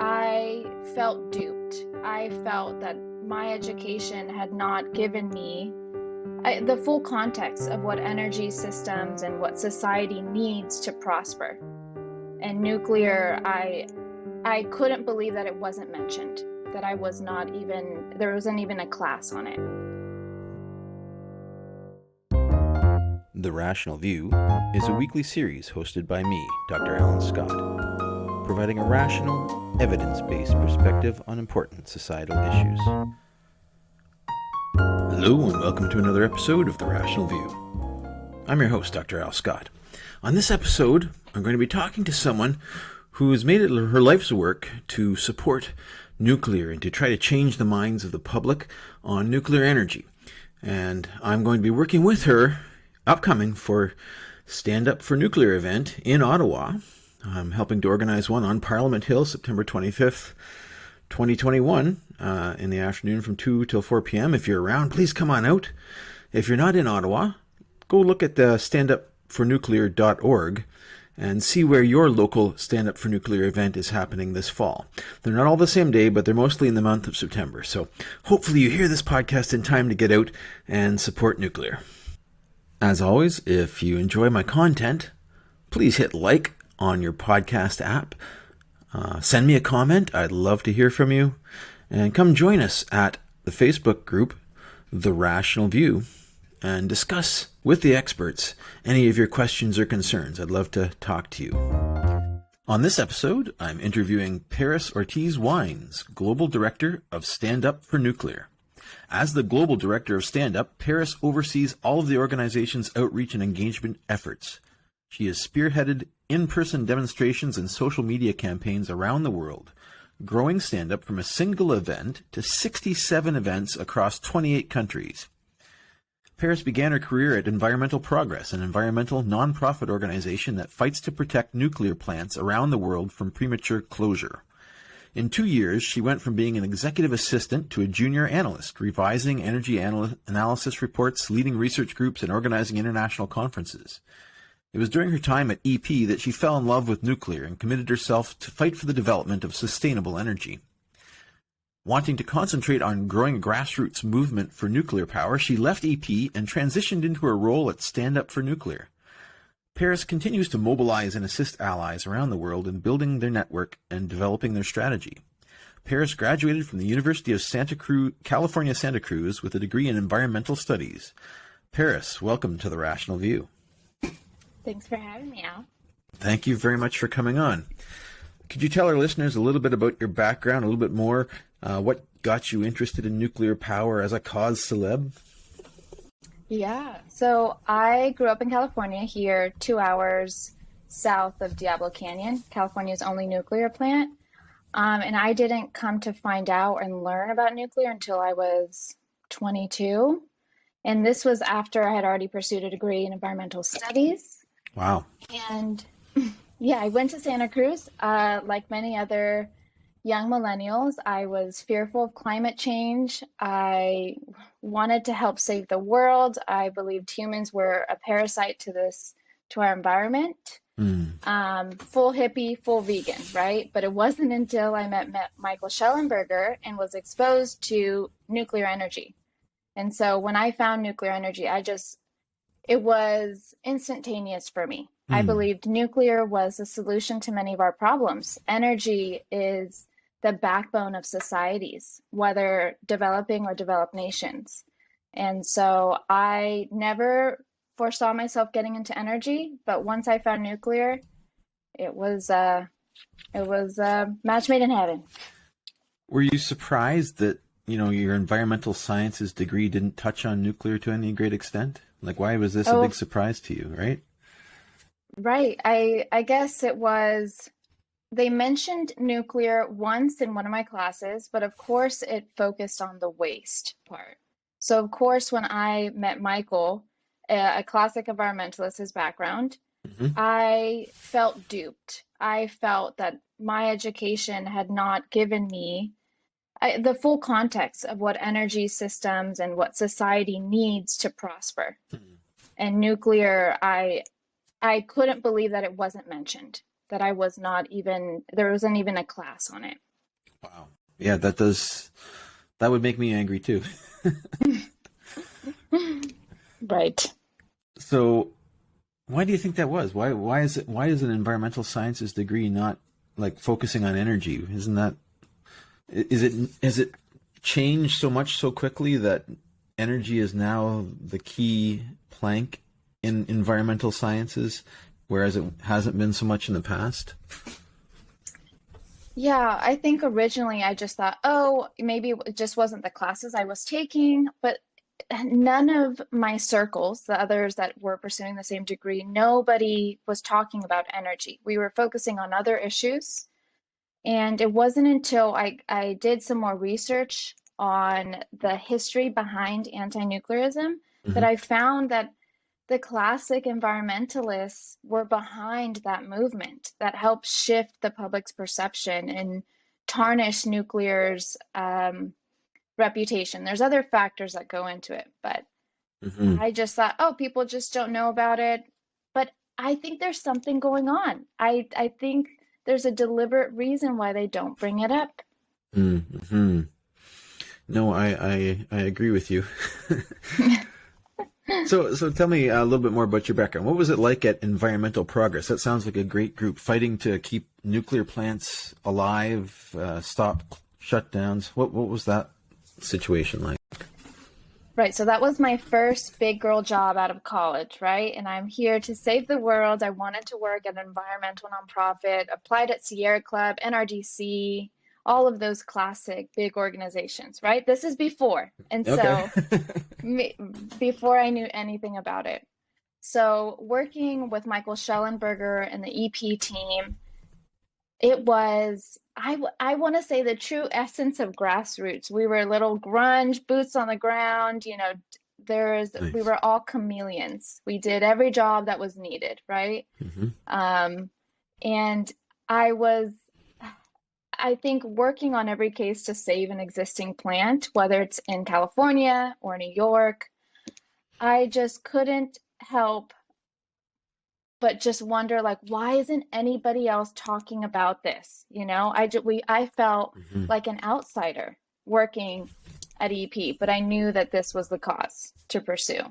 I felt duped. I felt that my education had not given me the full context of what energy systems and what society needs to prosper. And nuclear, I couldn't believe that it wasn't mentioned, that there wasn't even a class on it. The Rational View is a weekly series hosted by me, Dr. Alan Scott, providing a rational, evidence-based perspective on important societal issues. Hello and welcome to another episode of The Rational View. I'm your host, Dr. Al Scott. On this episode, I'm going to be talking to someone who has made it her life's work to support nuclear and to try to change the minds of the public on nuclear energy. And I'm going to be working with her upcoming for Stand Up for Nuclear event in Ottawa. I'm helping to organize one on Parliament Hill, September 25th, 2021, in the afternoon from 2 till 4 p.m. If you're around, please come on out. If you're not in Ottawa, go look at the standupfornuclear.org and see where your local Stand Up for Nuclear event is happening this fall. They're not all the same day, but they're mostly in the month of September. So hopefully you hear this podcast in time to get out and support nuclear. As always, if you enjoy my content, please hit like on your podcast app. Send me a comment. I'd love to hear from you. And come join us at the Facebook group, TheRationalView, and discuss with the experts any of your questions or concerns. I'd love to talk to you. On this episode, I'm interviewing Paris Ortiz Wines, Global Director of Stand Up for Nuclear. As the Global Director of Stand Up, Paris oversees all of the organization's outreach and engagement efforts. She has spearheaded in-person demonstrations and social media campaigns around the world, growing Stand Up from a single event to 67 events across 28 countries. Paris began her career at Environmental Progress, an environmental nonprofit organization that fights to protect nuclear plants around the world from premature closure. In 2 years, she went from being an executive assistant to a junior analyst, revising energy analysis reports, leading research groups, and organizing international conferences. It was during her time at EP that she fell in love with nuclear and committed herself to fight for the development of sustainable energy. Wanting to concentrate on growing a grassroots movement for nuclear power, she left EP and transitioned into her role at Stand Up for Nuclear. Paris continues to mobilize and assist allies around the world in building their network and developing their strategy. Paris graduated from the University of California-Santa Cruz with a degree in environmental studies. Paris, welcome to The Rational View. Thanks for having me, Al. Thank you very much for coming on. Could you tell our listeners a little bit about your background, a little bit more, what got you interested in nuclear power as a cause celeb? Yeah, so I grew up in California here, 2 hours south of Diablo Canyon, California's only nuclear plant. And I didn't come to find out and learn about nuclear until I was 22. And this was after I had already pursued a degree in environmental studies. Wow. And yeah, I went to Santa Cruz. Like many other young millennials, I was fearful of climate change. I wanted to help save the world. I believed humans were a parasite to our environment. Full hippie, full vegan, right? But it wasn't until I met Michael Schellenberger and was exposed to nuclear energy. And so when I found nuclear energy, it was instantaneous for me. I believed nuclear was a solution to many of our problems. Energy is the backbone of societies, whether developing or developed nations. And so I never foresaw myself getting into energy, but once I found nuclear, it was a match made in heaven. Were you surprised that, your environmental sciences degree didn't touch on nuclear to any great extent? Like, why was this a big surprise to you, right? Right. I guess it was, they mentioned nuclear once in one of my classes, but of course it focused on the waste part. So of course, when I met Michael, a classic environmentalist, his background, I felt duped. I felt that my education had not given me the full context of what energy systems and what society needs to prosper. And nuclear, I couldn't believe that it wasn't mentioned, that there wasn't even a class on it. Wow. Yeah, that would make me angry too. Right. So why do you think that was? Why is an environmental sciences degree not like focusing on energy? Isn't that has it changed so much so quickly that energy is now the key plank in environmental sciences, whereas it hasn't been so much in the past? Yeah, I think originally I just thought, oh, maybe it just wasn't the classes I was taking, but none of my circles, the others that were pursuing the same degree, nobody was talking about energy. We were focusing on other issues. And it wasn't until I did some more research on the history behind anti-nuclearism that Hmm. I found that the classic environmentalists were behind that movement that helped shift the public's perception and tarnish nuclear's reputation. There's other factors that go into it, but Hmm. I just thought, oh, people just don't know about it. But I think there's something going on. I think there's a deliberate reason why they don't bring it up. Hmm. No, I agree with you. So tell me a little bit more about your background. What was it like at Environmental Progress? That sounds like a great group fighting to keep nuclear plants alive, stop shutdowns. What was that situation like? Right, so that was my first big girl job out of college, right? And I'm here to save the world. I wanted to work at an environmental nonprofit, applied at Sierra Club, NRDC, all of those classic big organizations, right? This is before. And Okay. so me, before I knew anything about it. So working with Michael Schellenberger and the EP team, it was, I want to say the true essence of grassroots. We were little grunge, boots on the ground, we Nice. were all chameleons. We did every job that was needed, right? Hmm. Um, and I was, I think, working on every case to save an existing plant, whether it's in California or New York. I just couldn't help but just wonder, like, why isn't anybody else talking about this? I felt Hmm. like an outsider working at EP, but I knew that this was the cause to pursue.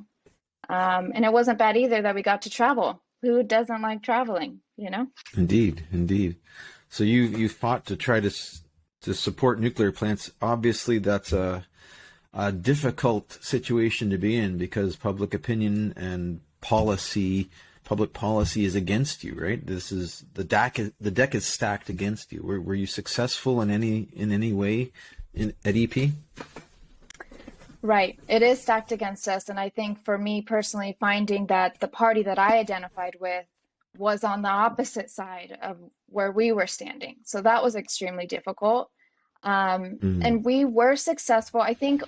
And it wasn't bad either that we got to travel. Who doesn't like traveling? Indeed, indeed. So you fought to try to support nuclear plants. Obviously, that's a difficult situation to be in because public opinion and public policy is against you, right? This is the deck is stacked against you. Were you successful in any way at EP? Right. It is stacked against us. And I think for me personally, finding that the party that I identified with was on the opposite side of where we were standing. So that was extremely difficult. Mm. And we were successful. I think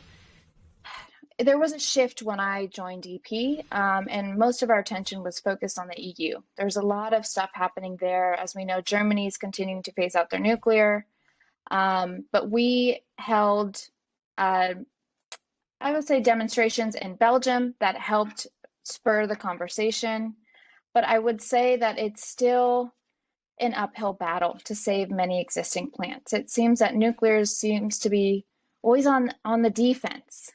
there was a shift when I joined EP, and most of our attention was focused on the EU. There's a lot of stuff happening there. As we know, Germany is continuing to phase out their nuclear. But we held uh, I would say demonstrations in Belgium that helped spur the conversation. But I would say that it's still an uphill battle to save many existing plants. It seems that nuclear seems to be always on the defense.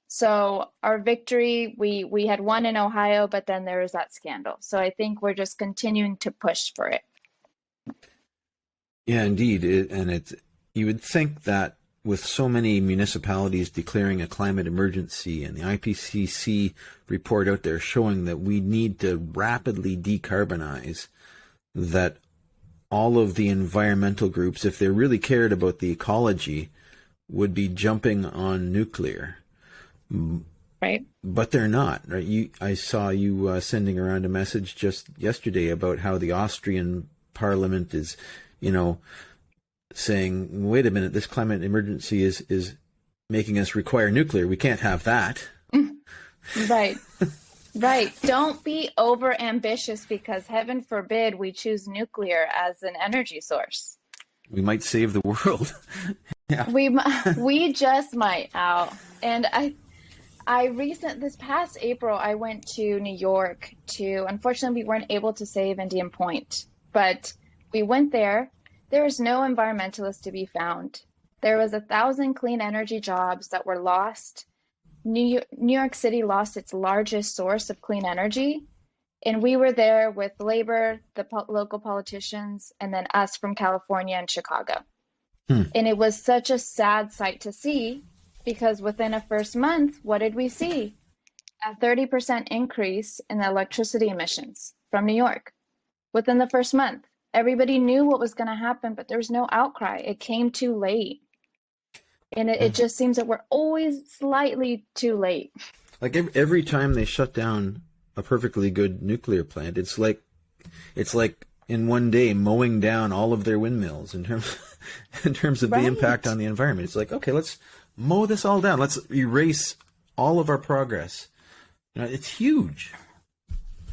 So our victory, we had won in Ohio, but then there was that scandal. So I think we're just continuing to push for it. Yeah, indeed. You would think that with so many municipalities declaring a climate emergency and the IPCC report out there showing that we need to rapidly decarbonize, that all of the environmental groups, if they really cared about the ecology, would be jumping on nuclear. Right. But they're not, right? I saw you sending around a message just yesterday about how the Austrian parliament is, you know, saying, "Wait a minute, this climate emergency is making us require nuclear. We can't have that." Right. Right. Don't be over ambitious because heaven forbid we choose nuclear as an energy source. We might save the world. Yeah. We just might out. And this past April I went to New York to, unfortunately we weren't able to save Indian Point, but we went there There was no environmentalist to be found. There was 1,000 clean energy jobs that were lost. New York City lost its largest source of clean energy. And we were there with labor, the local politicians, and then us from California and Chicago. And it was such a sad sight to see, because within a first month, what did we see? A 30% increase in the electricity emissions from New York within the first month. Everybody knew what was going to happen, but there was no outcry. It came too late. And it just seems that we're always slightly too late. Like every time they shut down a perfectly good nuclear plant, it's like in one day mowing down all of their windmills in terms of the impact on the environment. It's like, okay, let's mow this all down. Let's erase all of our progress. It's huge.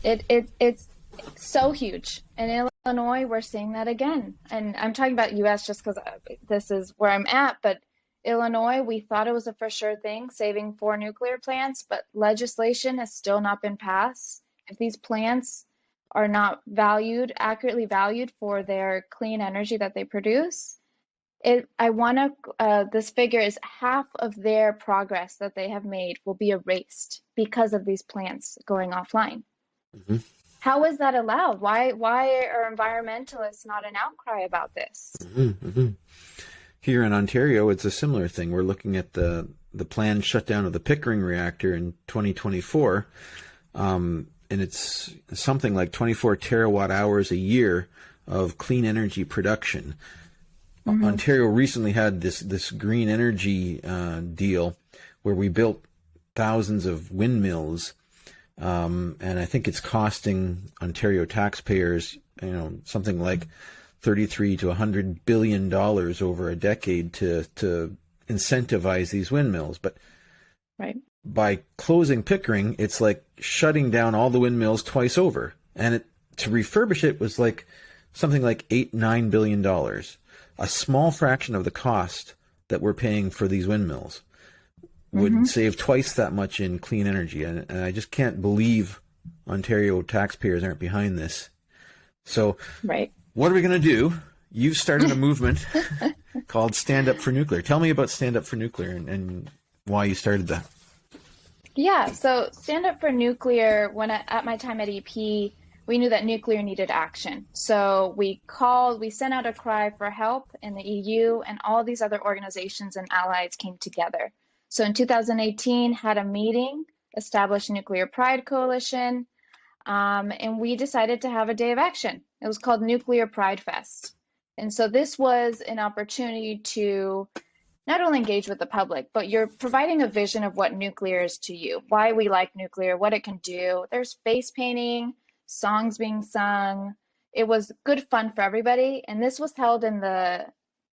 It's so huge. In Illinois, we're seeing that again. And I'm talking about U.S. just because this is where I'm at. But Illinois, we thought it was a for sure thing, saving 4 nuclear plants, but legislation has still not been passed. If these plants are not accurately valued for their clean energy that they produce, this figure is half of their progress that they have made will be erased because of these plants going offline. Mm-hmm. How is that allowed? Why are environmentalists not an outcry about this? Mm-hmm. Mm-hmm. Here in Ontario, it's a similar thing. We're looking at the planned shutdown of the Pickering reactor in 2024, and it's something like 24 terawatt hours a year of clean energy production. Mm-hmm. Ontario recently had this green energy deal where we built thousands of windmills, and I think it's costing Ontario taxpayers, something like $33 to $100 billion over a decade to incentivize these windmills. But by closing Pickering, it's like shutting down all the windmills twice over. And to refurbish it was like something like $8-9 billion, a small fraction of the cost that we're paying for these windmills would save twice that much in clean energy. And I just can't believe Ontario taxpayers aren't behind this. So what are we going to do? You've started a movement called Stand Up for Nuclear. Tell me about Stand Up for Nuclear and why you started that. Yeah, so Stand Up for Nuclear, at my time at EP, we knew that nuclear needed action. So we sent out a cry for help in the EU, and all these other organizations and allies came together. So in 2018, had a meeting, established Nuclear Pride Coalition, and we decided to have a day of action. It was called Nuclear Pride Fest. And so this was an opportunity to not only engage with the public, but you're providing a vision of what nuclear is to you, why we like nuclear, what it can do. There's face painting, songs being sung. It was good fun for everybody. And this was held in the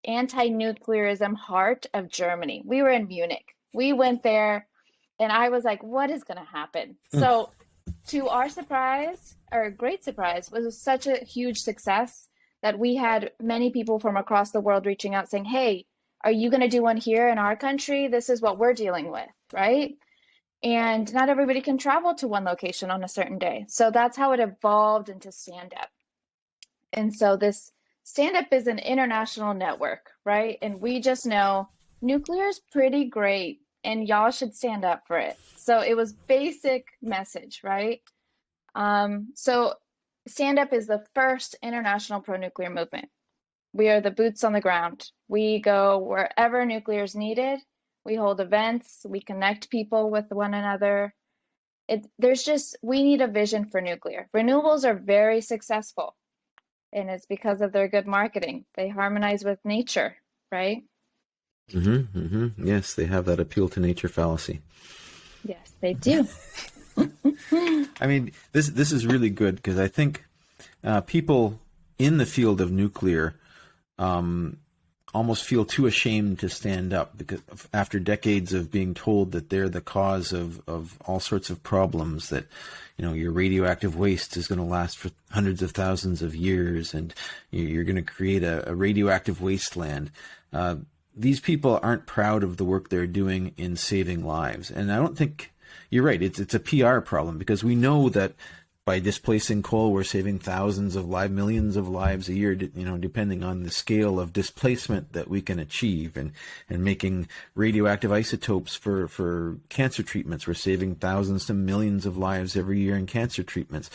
anti-nuclearism heart of Germany. We were in Munich. We went there and I was like, what is going to happen? So to our surprise, our great surprise, was such a huge success that we had many people from across the world reaching out saying, hey, are you going to do one here in our country? This is what we're dealing with, right? And not everybody can travel to one location on a certain day. So that's how it evolved into Stand Up. And so this Stand Up is an international network, right? And we just know nuclear is pretty great and y'all should stand up for it. So it was basic message, right? So Stand Up is the first international pro-nuclear movement. We are the boots on the ground. We go wherever nuclear is needed. We hold events. We connect people with one another. We need a vision for nuclear. Renewables are very successful, and it's because of their good marketing. They harmonize with nature, right? Yes, they have that appeal to nature fallacy. Yes, they do. I mean, this is really good because I think people in the field of nuclear almost feel too ashamed to stand up because after decades of being told that they're the cause of all sorts of problems, that your radioactive waste is going to last for hundreds of thousands of years and you're going to create a radioactive wasteland. These people aren't proud of the work they're doing in saving lives. And I don't think you're right. It's a PR problem because we know that by displacing coal, we're saving millions of lives a year, depending on the scale of displacement that we can achieve, and making radioactive isotopes for cancer treatments. We're saving thousands to millions of lives every year in cancer treatments.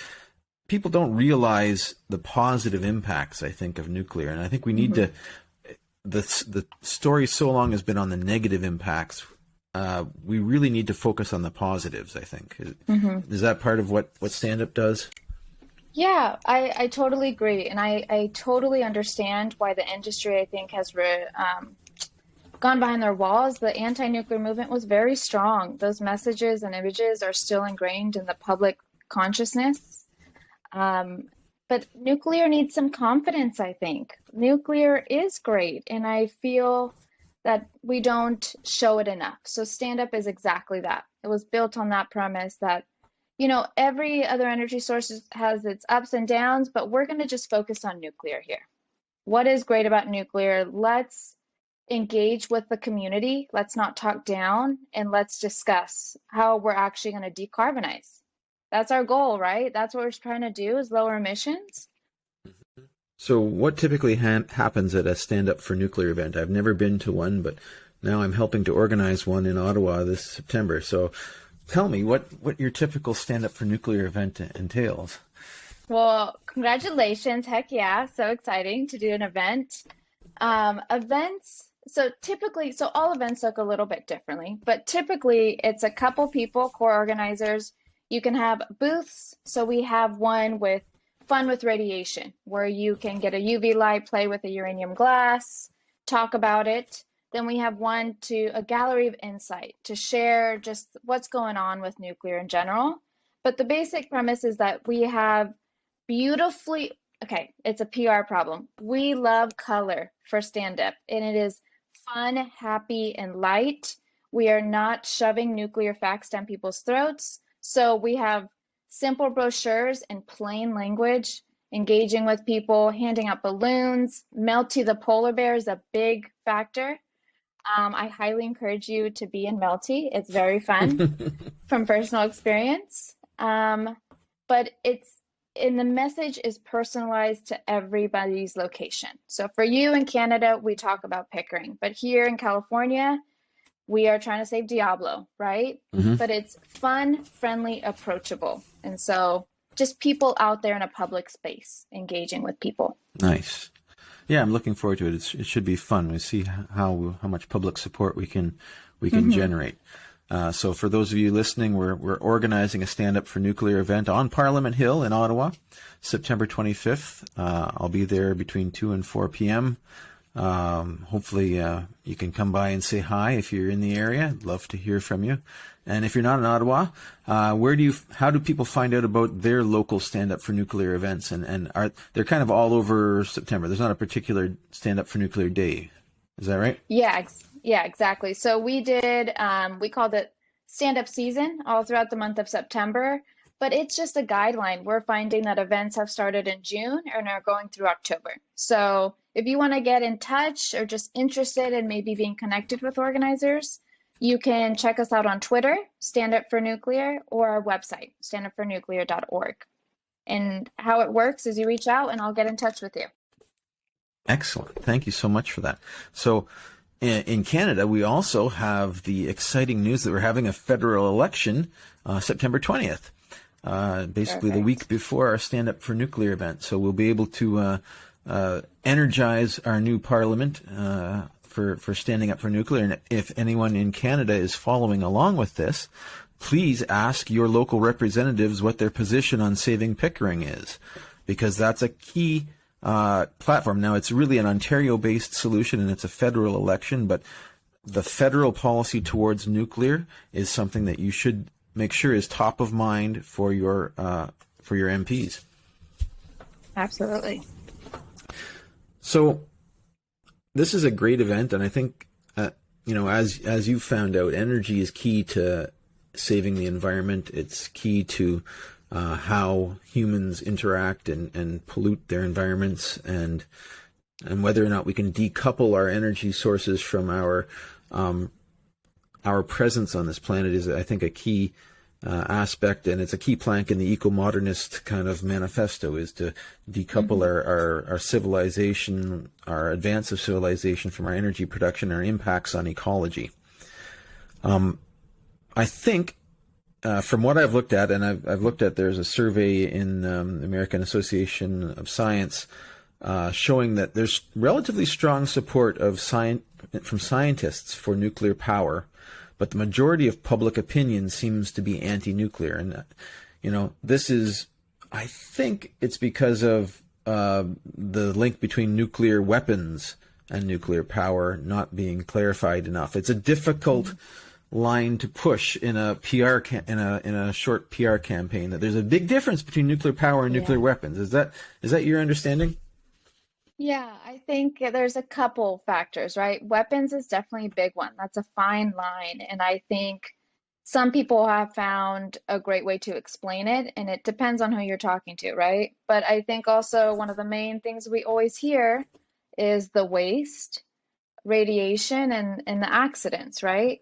People don't realize the positive impacts, I think, of nuclear. And I think we need to, the story so long has been on the negative impacts. We really need to focus on the positives, I think. Is that part of what Stand Up does? Yeah, I totally agree. And I totally understand why the industry, I think, has gone behind their walls. The anti-nuclear movement was very strong. Those messages and images are still ingrained in the public consciousness. But nuclear needs some confidence, I think. Nuclear is great, and I feel that we don't show it enough. So Stand Up is exactly that. It was built on that premise that, every other energy source has its ups and downs, but we're going to just focus on nuclear here. What is great about nuclear? Let's engage with the community. Let's not talk down, and let's discuss how we're actually going to decarbonize. That's our goal, right? That's what we're trying to do, is lower emissions. So what typically happens at a Stand Up for Nuclear event? I've never been to one, but now I'm helping to organize one in Ottawa this September. So tell me what your typical Stand Up for Nuclear event entails. Well, congratulations. Heck yeah. So exciting to do an event. Events. So all events look a little bit differently, but typically it's a couple people, core organizers. You can have booths. So we have one with fun with radiation, where you can get a UV light, play with a uranium glass, talk about it. Then we have a gallery of insight to share just what's going on with nuclear in general. But the basic premise is that we have it's a PR problem. We love color for Stand Up, and it is fun, happy, and light. We are not shoving nuclear facts down people's throats. So we have simple brochures in plain language, engaging with people, handing out balloons. Melty the polar bear is a big factor. I highly encourage you to be in Melty. It's very fun from personal experience. But the message is personalized to everybody's location. So for you in Canada, we talk about Pickering, but here in California, we are trying to save Diablo, right? But it's fun, friendly, approachable. And so just people out there in a public space engaging with people. Nice. Yeah, I'm looking forward to it. It should be fun. We see how much public support we can generate. So for those of you listening, we're organizing a Stand Up for Nuclear event on Parliament Hill in Ottawa, September 25th. I'll be there between 2 and 4 p.m. Hopefully you can come by and say hi if you're in the area. I'd love to hear from you. And if you're not in Ottawa, how do people find out about their local Stand Up for Nuclear events? And they're kind of all over September. There's not a particular Stand Up for Nuclear day. Is that right? Yeah, exactly. So we called it Stand Up season all throughout the month of September, but it's just a guideline. We're finding that events have started in June and are going through October. So if you want to get in touch or just interested in maybe being connected with organizers, you can check us out on Twitter, Stand Up for Nuclear, or our website, standupfornuclear.org. And how it works is you reach out and I'll get in touch with you. Excellent. Thank you so much for that. So in Canada, we also have the exciting news that we're having a federal election September 20th, basically the week before our Stand Up for Nuclear event. So we'll be able to energize our new parliament for standing up for nuclear. And if anyone in Canada is following along with this, please ask your local representatives what their position on saving Pickering is, because that's a key platform. Now, it's really an Ontario-based solution, and it's a federal election, but the federal policy towards nuclear is something that you should make sure is top of mind for your MPs. Absolutely. So this is a great event, and I think, as you found out, energy is key to saving the environment. It's key to how humans interact and pollute their environments, and whether or not we can decouple our energy sources from our presence on this planet is, I think, a key aspect, and it's a key plank in the eco-modernist kind of manifesto, is to decouple our civilization, our advance of civilization, from our energy production, our impacts on ecology. I think, from what I've looked at, and I've looked at, there's a survey in the American Association of Science showing that there's relatively strong support from scientists for nuclear power, but the majority of public opinion seems to be anti-nuclear. And, this is, I think it's because of the link between nuclear weapons and nuclear power not being clarified enough. It's a difficult line to push in a in a short PR campaign, that there's a big difference between nuclear power and nuclear weapons. Is that your understanding? Yeah, I think there's a couple factors, right? Weapons is definitely a big one. That's a fine line. And I think some people have found a great way to explain it, and it depends on who you're talking to, right? But I think also one of the main things we always hear is the waste, radiation, and the accidents, right?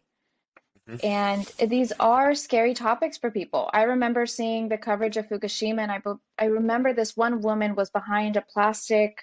And these are scary topics for people. I remember seeing the coverage of Fukushima, and I remember this one woman was behind a plastic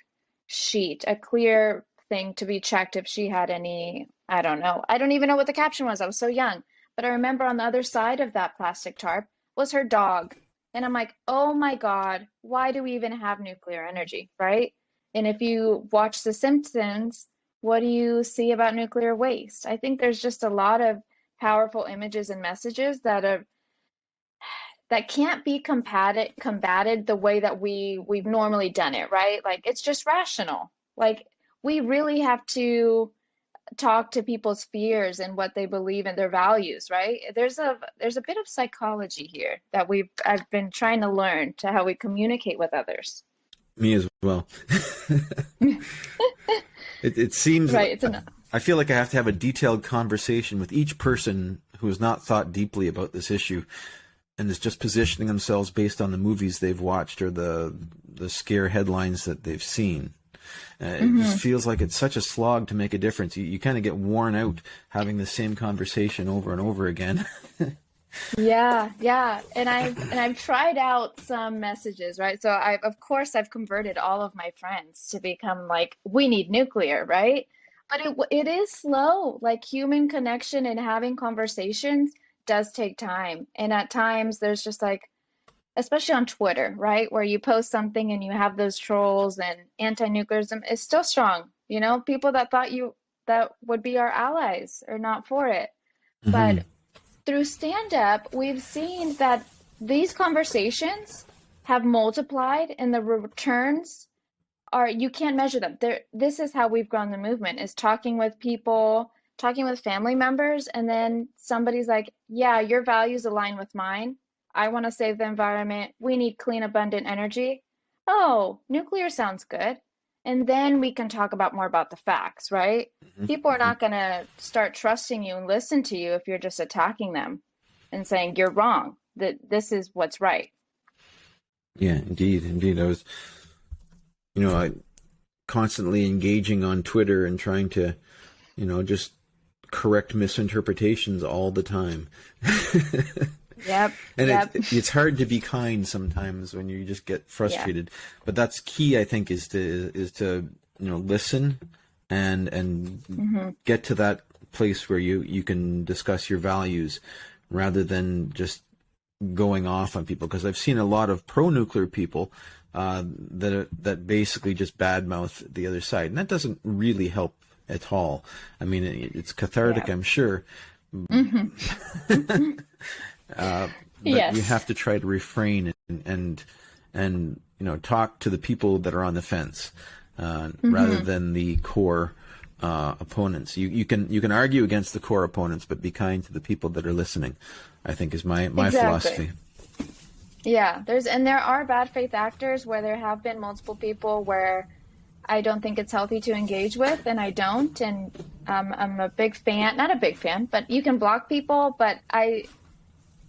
sheet, a clear thing to be checked if she had any, I don't know. I don't even know what the caption was. I was so young. But I remember on the other side of that plastic tarp was her dog. And I'm like, oh my God, why do we even have nuclear energy, right? And if you watch The Simpsons, what do you see about nuclear waste? I think there's just a lot of powerful images and messages that can't be combated the way that we've normally done it, right? Like, it's just rational. Like, we really have to talk to people's fears and what they believe in, their values, right? There's a bit of psychology here that I've been trying to learn to how we communicate with others. Me as well. It seems right. I feel like I have to have a detailed conversation with each person who has not thought deeply about this issue and is just positioning themselves based on the movies they've watched or the scare headlines that they've seen. It just feels like it's such a slog to make a difference. You kind of get worn out having the same conversation over and over again. Yeah. And I've tried out some messages, right? So I've converted all of my friends to become like, we need nuclear, right? But it is slow. Like, human connection and having conversations does take time. And at times there's just like, especially on Twitter, right? Where you post something and you have those trolls, and anti-nuclearism is still strong. People that thought that would be our allies are not for it. But through stand-up, we've seen that these conversations have multiplied, and the returns you can't measure them. This is how we've grown the movement, is talking with people, talking with family members, and then somebody's like, yeah, your values align with mine. I want to save the environment. We need clean, abundant energy. Oh, nuclear sounds good. And then we can talk more about the facts, right? People are not going to start trusting you and listen to you if you're just attacking them and saying you're wrong, that this is what's right. Yeah, indeed. I constantly engaging on Twitter and trying to, just correct misinterpretations all the time. Yep. And it's hard to be kind sometimes when you just get frustrated. Yeah. But that's key, I think, is to listen and get to that place where you can discuss your values rather than just going off on people. Because I've seen a lot of pro-nuclear people that basically just badmouth the other side, and that doesn't really help at all. I mean, it's cathartic, I'm sure. But you have to try to refrain and talk to the people that are on the fence rather than the core opponents. You can argue against the core opponents, but be kind to the people that are listening, I think, is my philosophy. Yeah, there are bad faith actors where there have been multiple people where I don't think it's healthy to engage with, and I don't. And I'm a big fan, not a big fan, but you can block people, but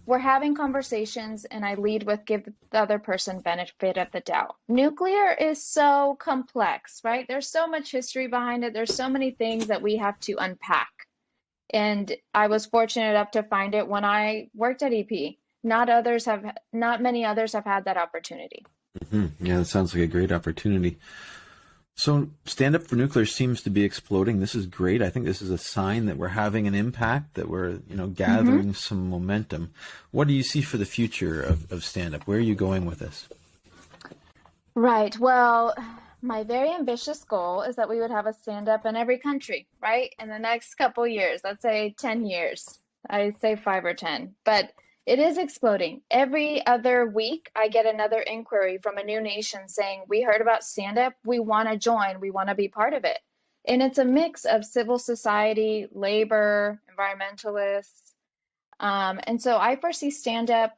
we're having conversations, and I lead with give the other person benefit of the doubt. Nuclear is so complex, right? There's so much history behind it. There's so many things that we have to unpack. And I was fortunate enough to find it when I worked at EP. Not many others have had that opportunity. Yeah, that sounds like a great opportunity. So Stand Up for Nuclear seems to be exploding. This is great. I think this is a sign that we're having an impact, that we're, gathering some momentum. What do you see for the future of Stand Up? Where are you going with this? Right. Well, my very ambitious goal is that we would have a stand up in every country, right? In the next couple years, let's say 10 years. I say 5 or 10, but it is exploding. Every other week, I get another inquiry from a new nation saying, we heard about stand up. We want to join. We want to be part of it. And it's a mix of civil society, labor, environmentalists. And so I foresee stand up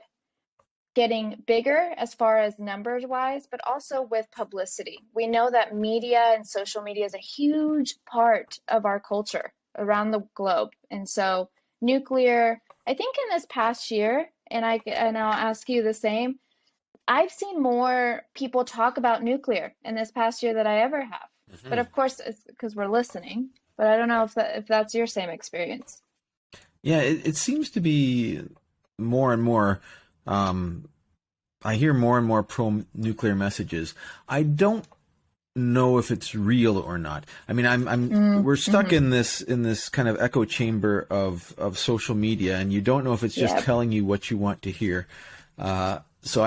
getting bigger as far as numbers wise, but also with publicity. We know that media and social media is a huge part of our culture around the globe. And so nuclear, I think in this past year, and I'll ask you the same, I've seen more people talk about nuclear in this past year than I ever have. But of course, it's because we're listening. But I don't know if that's your same experience. Yeah, it seems to be more and more. I hear more and more pro-nuclear messages. I don't know if it's real or not. I mean, we're stuck in this kind of echo chamber of social media, and you don't know if it's just telling you what you want to hear. So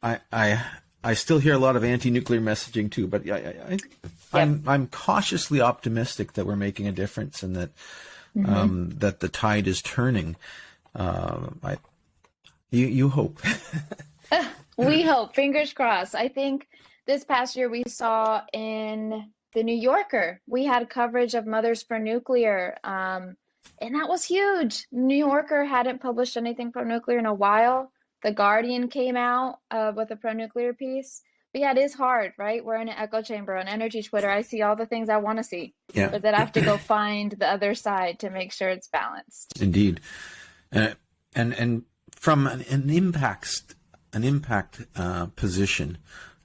I still hear a lot of anti-nuclear messaging too, but I'm cautiously optimistic that we're making a difference and that that the tide is turning. You hope. We hope. Fingers crossed. I think this past year we saw in the New Yorker, we had coverage of Mothers for Nuclear, and that was huge. New Yorker hadn't published anything pro-nuclear in a while. The Guardian came out with a pro-nuclear piece. But yeah, it is hard, right? We're in an echo chamber on energy Twitter. I see all the things I want to see, but then I have to go find the other side to make sure it's balanced. Indeed, and from an impact position,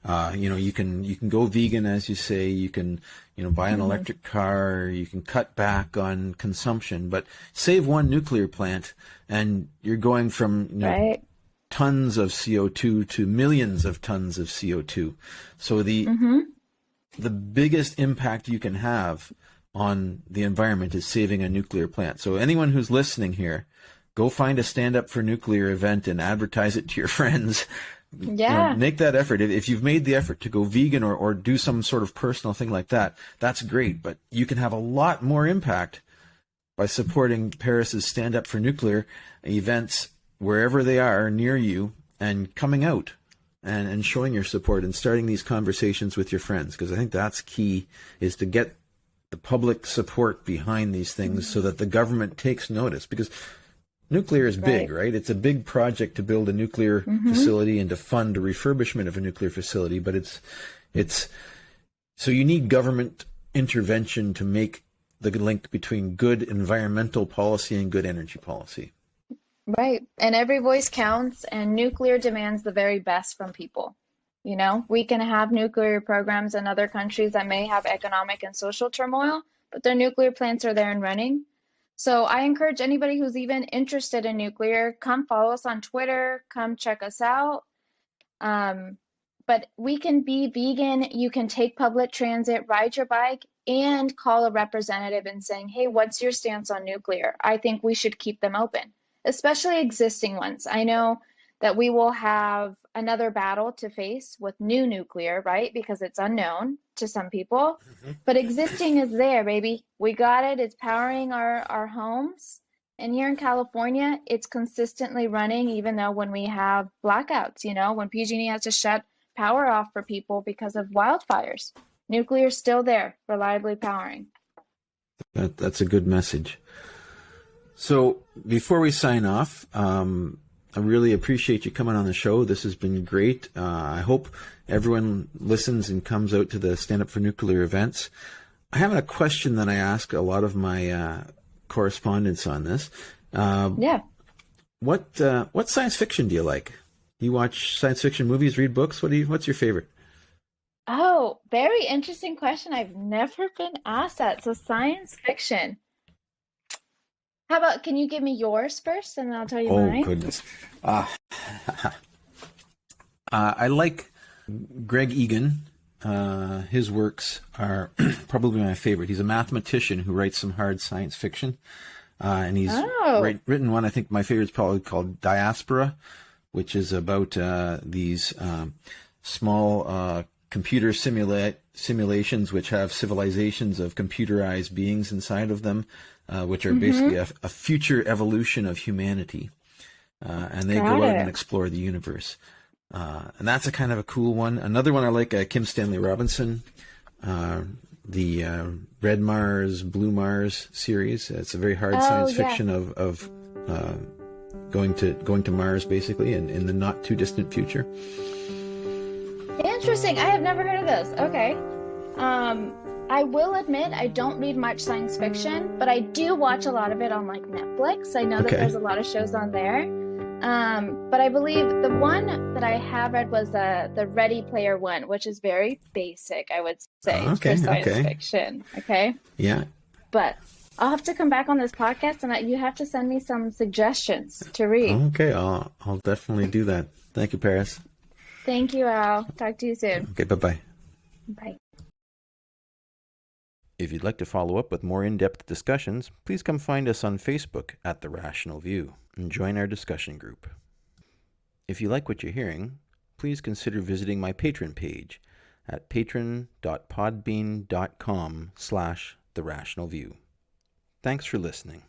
you can go vegan, as you say. You can buy an electric car. You can cut back on consumption, but save one nuclear plant, and you're going from right. tons of CO2 to millions of tons of CO2. So the biggest impact you can have on the environment is saving a nuclear plant. So anyone who's listening here, go find a Stand Up for Nuclear event and advertise it to your friends. Yeah. Make that effort. If you've made the effort to go vegan or do some sort of personal thing like that, that's great. But you can have a lot more impact by supporting Paris's Stand Up for Nuclear events wherever they are near you, and coming out and showing your support and starting these conversations with your friends. Because I think that's key, is to get the public support behind these things so that the government takes notice. Because nuclear is big, right? It's a big project to build a nuclear facility and to fund a refurbishment of a nuclear facility. But it's so you need government intervention to make the link between good environmental policy and good energy policy. Right. And every voice counts, and nuclear demands the very best from people. We can have nuclear programs in other countries that may have economic and social turmoil, but their nuclear plants are there and running. So I encourage anybody who's even interested in nuclear, come follow us on Twitter, come check us out. But we can be vegan. You can take public transit, ride your bike, and call a representative and saying, hey, what's your stance on nuclear? I think we should keep them open, especially existing ones. I know that we will have another battle to face with new nuclear, right? Because it's unknown to some people, but existing is there, baby. We got it. It's powering our homes. And here in California, it's consistently running, even though when we have blackouts, when PG&E has to shut power off for people because of wildfires, nuclear is still there, reliably powering. That's a good message. So before we sign off, I really appreciate you coming on the show. This has been great. I hope everyone listens and comes out to the Stand Up for Nuclear events. I have a question that I ask a lot of my correspondents on this. What science fiction do you like? You watch science fiction movies, read books? What's your favorite? Oh, very interesting question. I've never been asked that. So science fiction. How about, can you give me yours first and I'll tell you Oh, mine? goodness. Uh, I like Greg Egan. His works are probably my favorite. He's a mathematician who writes some hard science fiction. And he's Oh, written one, I think my favorite is probably called Diaspora, which is about these small computer simulations which have civilizations of computerized beings inside of them, which are basically mm-hmm. a future evolution of humanity. And they Got go out and it. explore the universe. And that's a kind of a cool one. Another one I like, Kim Stanley Robinson, the Red Mars, Blue Mars series. It's a very hard Oh, science yeah. fiction of going to Mars, basically, in the not too distant future. Interesting. I have never heard of those. Okay. I will admit I don't read much science fiction, but I do watch a lot of it on like Netflix. I know that Okay. there's a lot of shows on there. But I believe the one that I have read was the Ready Player One, which is very basic, I would say, for Okay. science Okay. fiction. Okay. Yeah. But I'll have to come back on this podcast and you have to send me some suggestions to read. Okay. I'll definitely do that. Thank you, Paris. Thank you, Al. Talk to you soon. Okay. Bye-bye. Bye. If you'd like to follow up with more in-depth discussions, please come find us on Facebook at The Rational View and join our discussion group. If you like what you're hearing, please consider visiting my Patreon page at patron.podbean.com/TheRationalView. Thanks for listening.